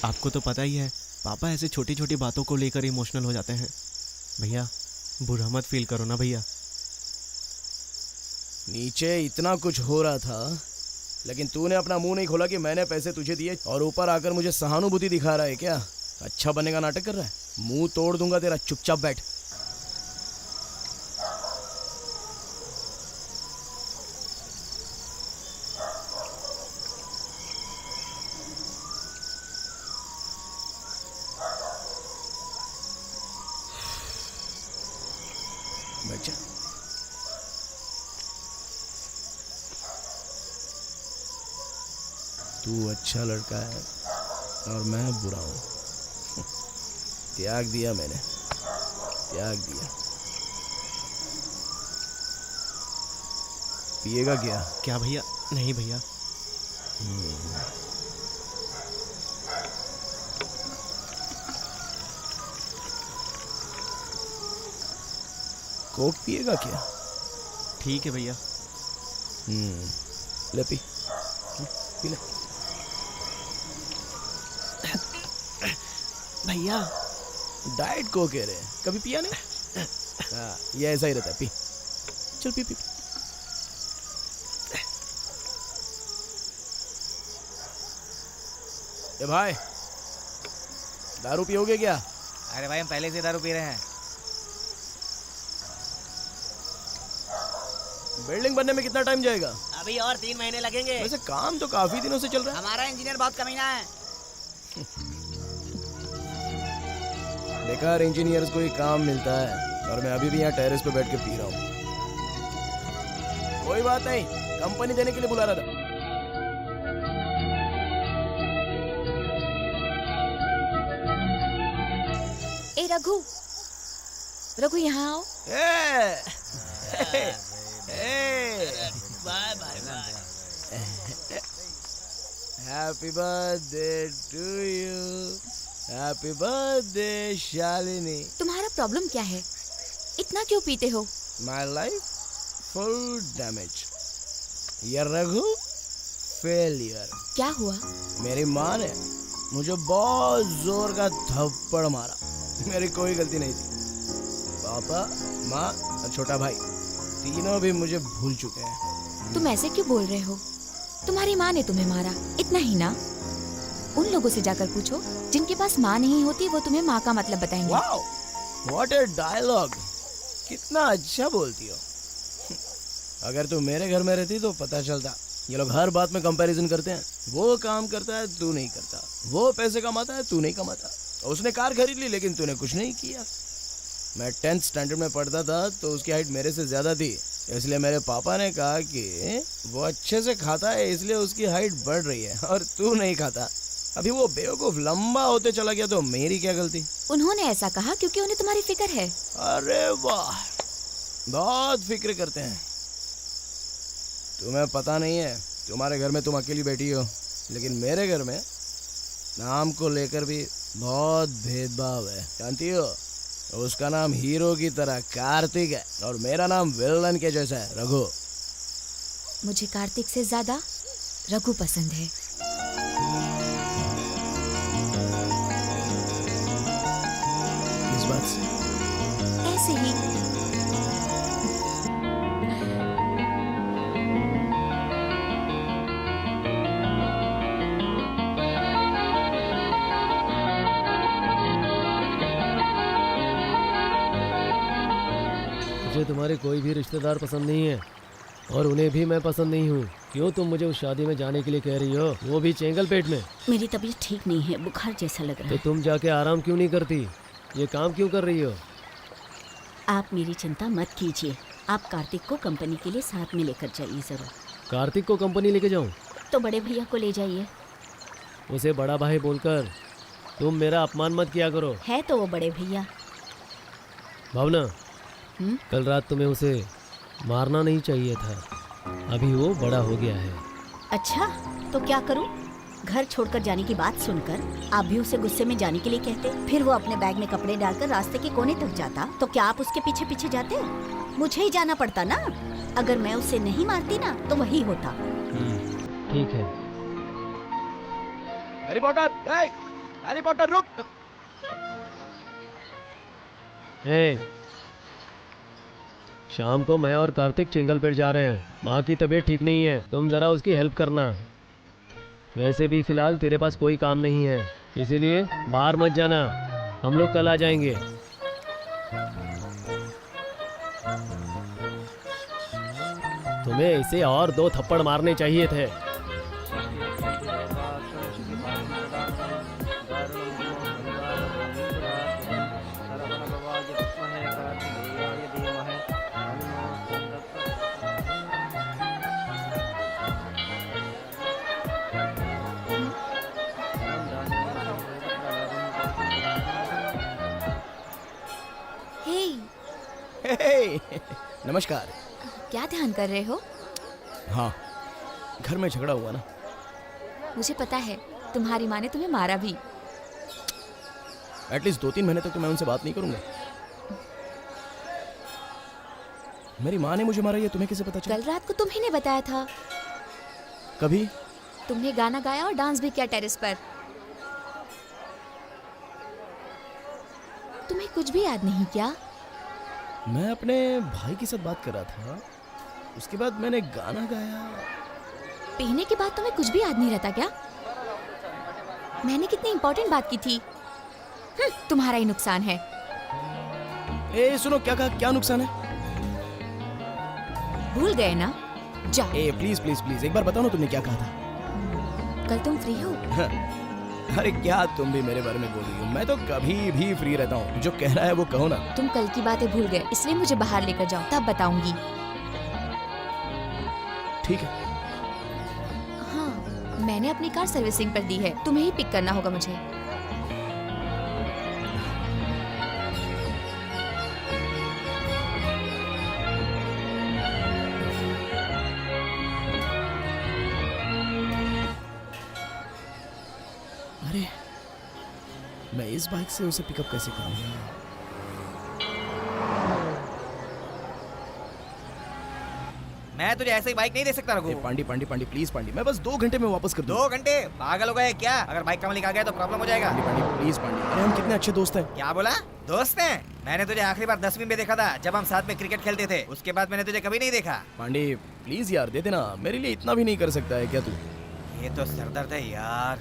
आपको तो पता ही है, पापा ऐसे छोटी छोटी बातों को लेकर इमोशनल हो जाते हैं। भैया बुरा मत फील करो ना भैया। नीचे इतना कुछ हो रहा था, लेकिन तूने अपना मुंह नहीं खोला कि मैंने पैसे तुझे दिए, और ऊपर आकर मुझे सहानुभूति दिखा रहा है क्या? अच्छा बनने का नाटक कर रहा है? मुंह तोड़ दूंगा तेरा, चुपचाप बैठ। बैठ जा। तू अच्छा लड़का है और मैं बुरा हूं। त्याग दिया मैंने, त्याग दिया। पिएगा क्या? क्या भैया? नहीं भैया। कोक पिएगा क्या? ठीक है भैया। ले पी, पी ले। भैया डाइट कोक कह रहे हैं, कभी पिया नहीं? हाँ, ये ऐसा ही रहता है, पी। चल पी पी, पी। ए भाई, दारू पियोगे क्या? अरे भाई हम पहले से दारू पी रहे हैं। बिल्डिंग बनने में कितना टाइम जाएगा? अभी और 3 महीने लगेंगे। वैसे काम तो काफी दिनों से चल रहा है। हमारा इंजीनियर बहुत कमीना है। बेकार इंजीनियर्स को ही काम मिलता है, और मैं अभी भी यहाँ टेरेस पे बैठ के पी रहा हूँ। कोई बात नहीं, कंपनी देने के लिए बुला रहा था। ए रघु, रघु यहाँ आओ। Bye bye bye. Happy birthday to you, happy birthday Shalini. तुम्हारा प्रॉब्लम क्या है? इतना क्यों पीते हो? My life full damage. ये रघु फेलियर। क्या हुआ? मेरी माँ ने मुझे बहुत जोर का थप्पड़ मारा। मेरी कोई गलती नहीं थी। पापा, माँ और छोटा भाई तीनों भी मुझे भूल चुके हैं। तुम ऐसे क्यों बोल रहे हो? तुम्हारी माँ ने तुम्हें मारा, इतना ही ना? उन लोगों से जाकर पूछो जिनके पास माँ नहीं होती, वो तुम्हें माँ का मतलब बताएंगे। Wow, what a dialogue! कितना अच्छा बोलती हो। अगर तू मेरे घर में रहती तो पता चलता। ये लोग हर बात में कंपैरिजन करते हैं। वो काम करता है, तू नहीं करता। वो पैसे कमाता है, तू नहीं कमाता। उसने कार खरीद ली, लेकिन तूने कुछ नहीं किया। मैं 10th स्टैंडर्ड में पढ़ता था तो उसकी हाइट मेरे से ज्यादा थी, इसलिए मेरे पापा ने कहा कि वो अच्छे से खाता है, इसलिए उसकी हाइट बढ़ रही है, और तू नहीं खाता। अभी वो बेवकूफ लंबा होते चला गया, तो मेरी क्या गलती? उन्होंने ऐसा कहा क्योंकि उन्हें तुम्हारी फिक्र है। अरे वाह, बहुत फिक्र करते हैं। तुम्हें पता नहीं है, तुम्हारे घर में तुम अकेली बैठी हो, लेकिन मेरे घर में नाम को लेकर भी बहुत भेदभाव है, जानती हो? उसका नाम हीरो की तरह कार्तिक है, और मेरा नाम विलन के जैसा है, रघु। मुझे कार्तिक से ज्यादा रघु पसंद है। इस बात से ऐसे ही। मुझे तुम्हारे कोई भी रिश्तेदार पसंद नहीं है, और उन्हें भी मैं पसंद नहीं हूँ। क्यों तुम मुझे उस शादी में जाने के लिए कह रही हो, वो भी चेंगल पेट में? मेरी तबीयत ठीक नहीं है, बुखार जैसा लग रहा है। तो तुम जाके आराम क्यों नहीं करती? ये काम क्यों कर रही हो? आप मेरी चिंता मत कीजिए। आप कार्तिक को कंपनी के लिए साथ में लेकर जाइए जरूर। कार्तिक को कंपनी लेके जाऊँ? तो बड़े भैया को ले जाइए। उसे बड़ा भाई बोलकर तुम मेरा अपमान मत किया करो। है तो वो बड़े भैया। भावना, कल रात तुम्हें उसे मारना नहीं चाहिए था, अभी वो बड़ा हो गया है। अच्छा, तो क्या करूं? घर छोड़कर जाने की बात सुनकर आप भी उसे गुस्से में जाने के लिए कहते, फिर वो अपने बैग में कपड़े डालकर रास्ते के कोने तक जाता, तो क्या आप उसके पीछे पीछे जाते? मुझे ही जाना पड़ता ना। अगर मैं उसे नहीं मारती ना, तो वही होता। ठीक है। हैरी पॉटर, हैरी पॉटर रुक। हे, शाम को मैं और कार्तिक चेंगलपेट जा रहे हैं। माँ की तबीयत ठीक नहीं है, तुम जरा उसकी हेल्प करना। वैसे भी फिलहाल तेरे पास कोई काम नहीं है, इसीलिए बाहर मत जाना। हम लोग कल आ जाएंगे। तुम्हें इसे और 2 थप्पड़ मारने चाहिए थे। हे, नमस्कार। क्या ध्यान कर रहे हो? हाँ, घर में झगड़ा हुआ ना। मुझे पता है, तुम्हारी माँ ने तुम्हें मारा भी। एटलीस्ट 2-3 महीने तक तो मैं उनसे बात नहीं करूंगा। मेरी माँ ने मुझे मारा, ये तुम्हें कैसे पता चला? कल रात को तुम्ही ने बताया था। कभी? तुमने गाना गाया और डांस भी किया टेरेस पर। तुम्हें कुछ भी याद नहीं क्या? मैं अपने भाई के साथ बात कर रहा था, उसके बाद मैंने गाना गाया। पीने के बाद तुम्हें कुछ भी याद नहीं रहता क्या? मैंने कितनी इंपॉर्टेंट बात की थी। तुम्हारा ही नुकसान है। ए सुनो, क्या कहा? क्या नुकसान है? भूल गए ना? जाओ। ए प्लीज प्लीज प्लीज एक बार बताओ ना, तुमने क्या कहा था? कल तुम फ्री हो? अरे क्या तुम भी मेरे बारे में बोल रही हो? मैं तो कभी भी फ्री रहता हूँ, जो कह रहा है वो कहो ना। तुम कल की बातें भूल गए, इसलिए मुझे बाहर लेकर जाओ, तब बताऊंगी। ठीक है। हाँ, मैंने अपनी कार सर्विसिंग पर दी है, तुम्हें ही पिक करना होगा मुझे। अरे मैं इस बाइक से उसे पिकअप कैसे करूंगा? मैं तुझे ऐसे ही बाइक नहीं दे सकता रघु। पांडी पांडी पांडी प्लीज पांडी, मैं बस 2 घंटे में वापस कर दूं। 2 घंटे? पागल हो गए क्या? अगर बाइक का मालिक आ गया तो प्रॉब्लम हो जाएगा। पांडी पांडी प्लीज पांडी, अरे हम कितने अच्छे दोस्त हैं। क्या बोला? दोस्त हैं? मैंने तुझे आखिरी बार 10वीं में देखा था, जब हम साथ में क्रिकेट खेलते थे। उसके बाद मैंने तुझे कभी नहीं देखा। पांडी प्लीज यार, दे देना। मेरे लिए इतना भी नहीं कर सकता है क्या तू? ये तो सरदर्द है यार।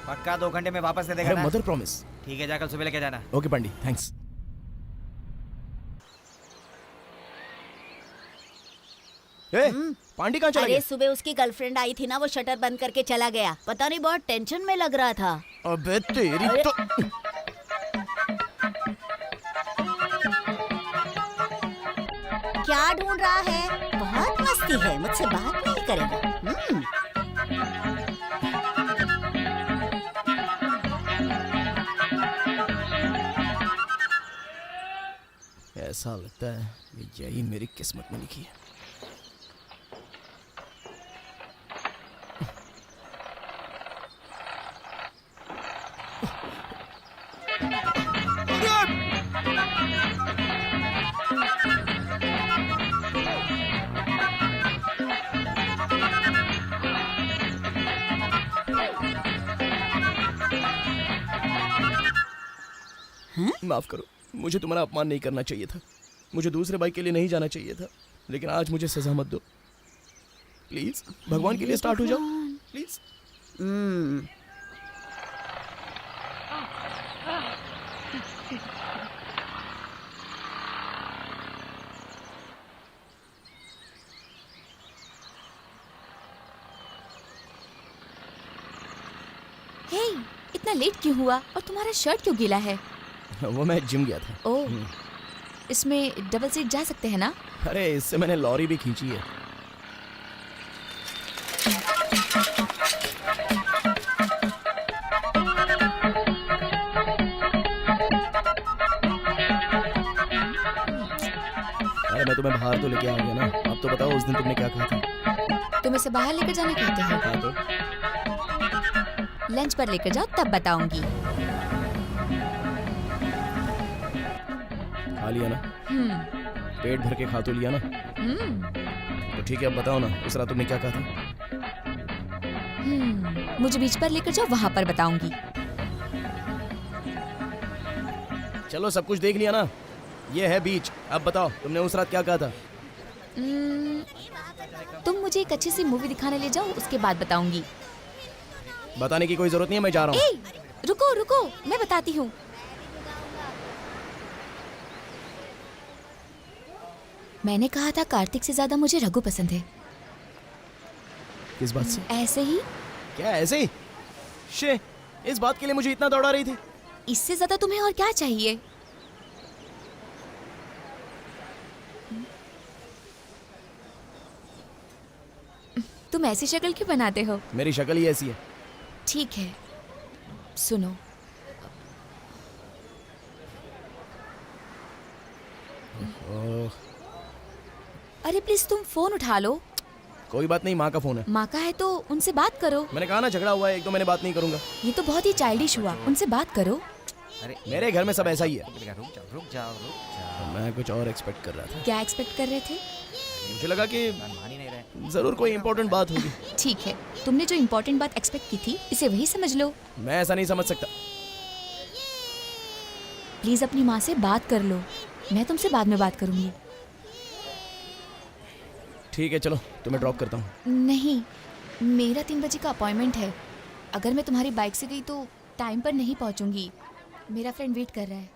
पक्का 2 घंटे में वापस दे देगा अरे ना? Mother promise. ठीक है, जा कल सुबह लेके जाना। ओके पांडी, थैंक्स। पांडी कहाँ चला अरे गया? सुबह उसकी गर्लफ्रेंड आई थी ना, वो शटर बंद करके चला गया। पता नहीं, बहुत टेंशन में लग रहा था। अबे तेरी अरे- तो। क्या ढूंढ रहा है? बहुत मस्ती है, मुझसे बात नहीं करेगा। ऐसा लगता है कि यही मेरी किस्मत में लिखी है। माफ करो, मुझे तुम्हारा अपमान नहीं करना चाहिए था। मुझे दूसरे बाइक के लिए नहीं जाना चाहिए था, लेकिन आज मुझे सजा मत दो प्लीज। भगवान के लिए स्टार्ट हो जाओ प्लीज। हे, इतना लेट क्यों हुआ? और तुम्हारा शर्ट क्यों गीला है? वो मैं जिम गया था। ओह, इसमें डबल सीट जा सकते हैं ना? अरे इससे मैंने लॉरी भी खींची है। अरे मैं तुम्हें बाहर तो लेके आ गया ना, अब तो बताओ उस दिन तुमने क्या कहा था? तुम इसे बाहर लेकर जाना कहते हैं? हाँ तो लंच पर लेकर जाओ, तब बताऊंगी। खा लिया ना? पेट भर के खा तो लिया ना? तो ठीक है, अब बताओ ना, उस रात तुमने क्या कहा था? मुझे बीच पर लेकर जाओ, वहां पर बताऊंगी। चलो सब कुछ देख लिया ना, ये है बीच। अब बताओ तुमने उस रात क्या कहा था? तुम मुझे एक अच्छी सी मूवी दिखाने ले जाओ, उसके बाद बताऊंगी। बताने की कोई जरूरत नहीं है, मैं जा रहा हूँ। ए, रुको रुको, मैं बताती हूँ। मैंने कहा था कार्तिक से ज्यादा मुझे रघु पसंद है। किस बात से? ऐसे ही। क्या ऐसे ही? शे, इस बात के लिए मुझे इतना दौड़ा रही थी? इससे ज्यादा तुम्हें और क्या चाहिए? तुम ऐसी शक्ल क्यों बनाते हो? मेरी शक्ल ही ऐसी है। ठीक है, सुनो। अरे प्लीज तुम फोन उठा लो। कोई बात नहीं, माँ का फोन है। माँ का है तो उनसे बात करो। मैंने कहा ना झगड़ा हुआ है, एक तो मैंने बात नहीं करूंगा। ये तो बहुत ही चाइल्डिश हुआ, उनसे बात करो। अरे मेरे घर में सब ऐसा ही है। रुक जाओ रुक जाओ रुक जाओ। मैं कुछ और एक्सपेक्ट कर रहा था। क्या एक्सपेक्ट कर रहे थे? मुझे लगा कि मान ही नहीं रहे। जरूर कोई इंपॉर्टेंट बात होगी। ठीक है, तुमने जो इम्पोर्टेंट बात एक्सपेक्ट की थी, इसे वही समझ लो। मैं ऐसा नहीं समझ सकता। प्लीज अपनी माँ से बात कर लो, मैं तुमसे बाद में बात करूंगी। ठीक है चलो, तुम्हें ड्रॉप करता हूँ। नहीं, मेरा 3 बजे का अपॉइंटमेंट है। अगर मैं तुम्हारी बाइक से गई तो टाइम पर नहीं पहुंचूंगी। मेरा फ्रेंड वेट कर रहा है।